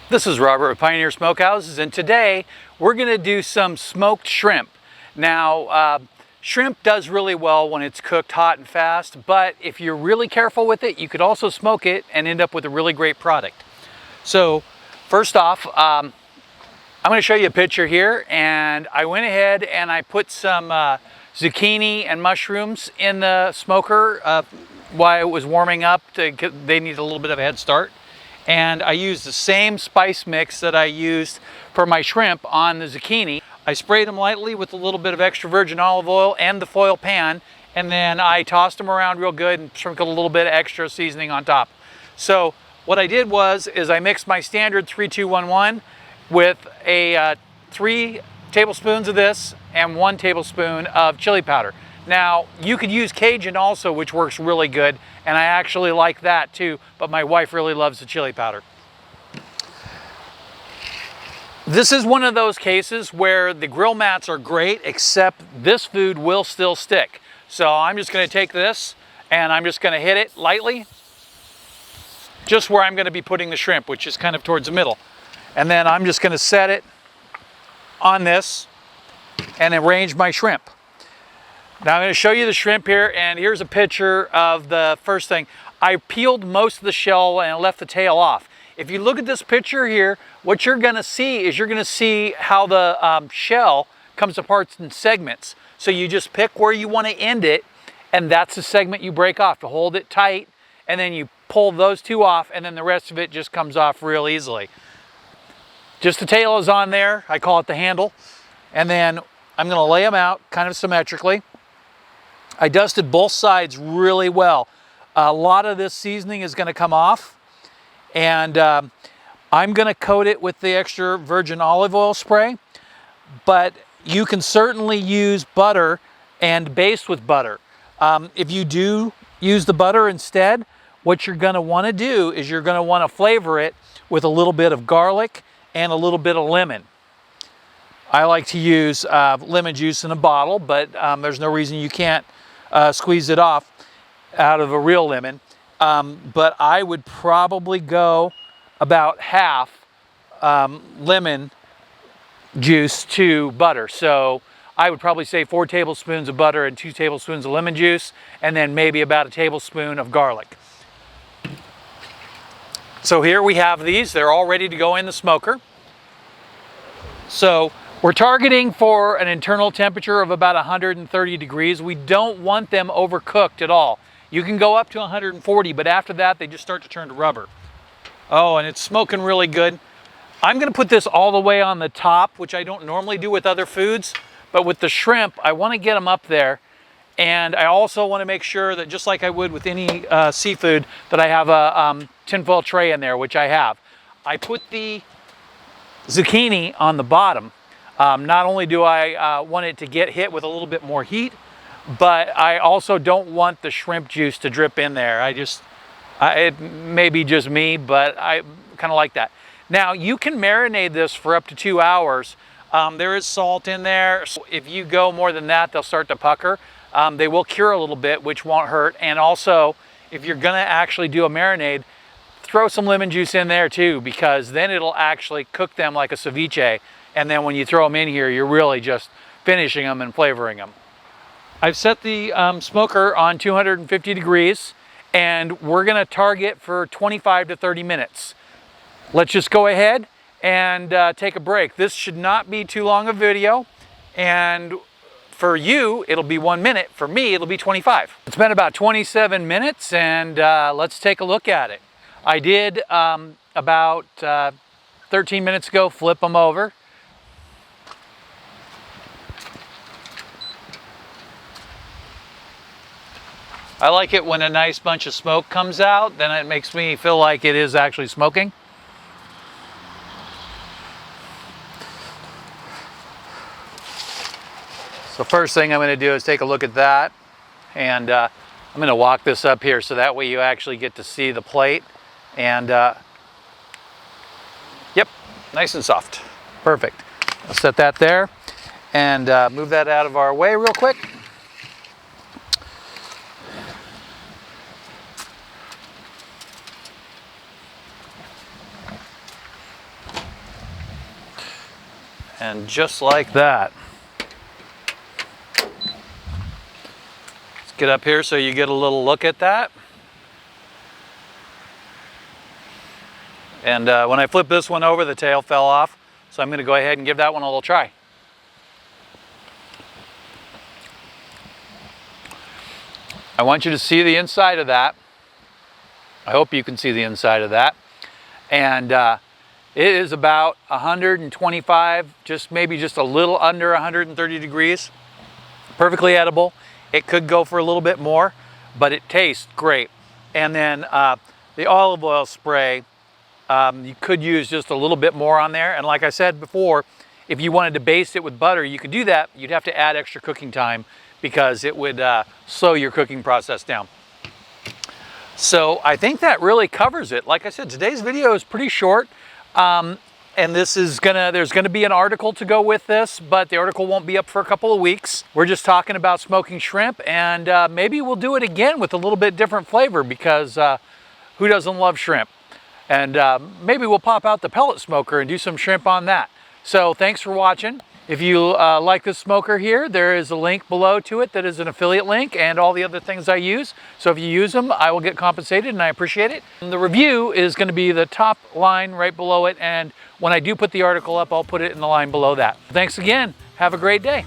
This is Robert with Pioneer Smokehouses, and today we're going to do some smoked shrimp. Now, shrimp does really well when it's cooked hot and fast, but if you're really careful with it, you could also smoke it and end up with a really great product. So, first off, I'm going to show you a picture here, and I went ahead and I put some zucchini and mushrooms in the smoker while it was warming up. They need a little bit of a head start. And I used the same spice mix that I used for my shrimp on the zucchini. I sprayed them lightly with a little bit of extra virgin olive oil and the foil pan, and then I tossed them around real good and sprinkled a little bit of extra seasoning on top. So what I did was I mixed my standard 3-2-1-1 with 3 tablespoons of this and 1 tablespoon of chili powder. Now, you could use Cajun also, which works really good, and I actually like that too, but my wife really loves the chili powder. This is one of those cases where the grill mats are great, except this food will still stick. So I'm just gonna take this and I'm just gonna hit it lightly, just where I'm gonna be putting the shrimp, which is kind of towards the middle. And then I'm just gonna set it on this and arrange my shrimp. Now I'm going to show you the shrimp here, and here's a picture of the first thing. I peeled most of the shell and left the tail off. If you look at this picture here, what you're going to see is you're going to see how the shell comes apart in segments. So you just pick where you want to end it, and that's the segment you break off to hold it tight, and then you pull those two off, and then the rest of it just comes off real easily. Just the tail is on there. I call it the handle. And then I'm going to lay them out kind of symmetrically. I dusted both sides really well. A lot of this seasoning is going to come off, and I'm going to coat it with the extra virgin olive oil spray, but you can certainly use butter and baste with butter. If you do use the butter instead, what you're going to want to do is you're going to want to flavor it with a little bit of garlic and a little bit of lemon. I like to use lemon juice in a bottle, but there's no reason you can't squeeze it off out of a real lemon. But I would probably go about half lemon juice to butter. So I would probably say 4 tablespoons of butter and 2 tablespoons of lemon juice, and then maybe about a tablespoon of garlic. So here we have these. They're all ready to go in the smoker. So we're targeting for an internal temperature of about 130 degrees. We don't want them overcooked at all. You can go up to 140, but after that, they just start to turn to rubber. Oh, and it's smoking really good. I'm gonna put this all the way on the top, which I don't normally do with other foods, but with the shrimp, I wanna get them up there. And I also wanna make sure that, just like I would with any seafood, that I have a tinfoil tray in there, which I have. I put the zucchini on the bottom. Not only do I want it to get hit with a little bit more heat, but I also don't want the shrimp juice to drip in there. It may be just me, but I kind of like that. Now, you can marinate this for up to 2 hours. There is salt in there. So if you go more than that, they'll start to pucker. They will cure a little bit, which won't hurt. And also, if you're gonna actually do a marinade, throw some lemon juice in there too, because then it'll actually cook them like a ceviche. And then when you throw them in here, you're really just finishing them and flavoring them. I've set the smoker on 250 degrees, and we're gonna target for 25 to 30 minutes. Let's just go ahead and take a break. This should not be too long a video, and for you, it'll be 1 minute. For me, it'll be 25. It's been about 27 minutes, and let's take a look at it. I did about 13 minutes ago flip them over. I like it when a nice bunch of smoke comes out, then it makes me feel like it is actually smoking. So first thing I'm going to do is take a look at that, and I'm going to walk this up here so that way you actually get to see the plate. And yep, nice and soft. Perfect. I'll set that there and move that out of our way real quick. And just like that. Let's get up here so you get a little look at that. And when I flip this one over, the tail fell off. So I'm going to go ahead and give that one a little try. I want you to see the inside of that. I hope you can see the inside of that. And it is about 125, maybe just a little under 130 degrees. Perfectly edible. It could go for a little bit more, but it tastes great. And then the olive oil spray, you could use just a little bit more on there. And like I said before, if you wanted to baste it with butter, you could do that. You'd have to add extra cooking time because it would slow your cooking process down. So I think that really covers it. Like I said, today's video is pretty short. And this is there's gonna be an article to go with this, but the article won't be up for a couple of weeks. We're just talking about smoking shrimp, and maybe we'll do it again with a little bit different flavor because who doesn't love shrimp? And maybe we'll pop out the pellet smoker and do some shrimp on that. So thanks for watching. If you like this smoker here, there is a link below to it that is an affiliate link and all the other things I use. So if you use them, I will get compensated and I appreciate it. And the review is going to be the top line right below it. And when I do put the article up, I'll put it in the line below that. Thanks again. Have a great day.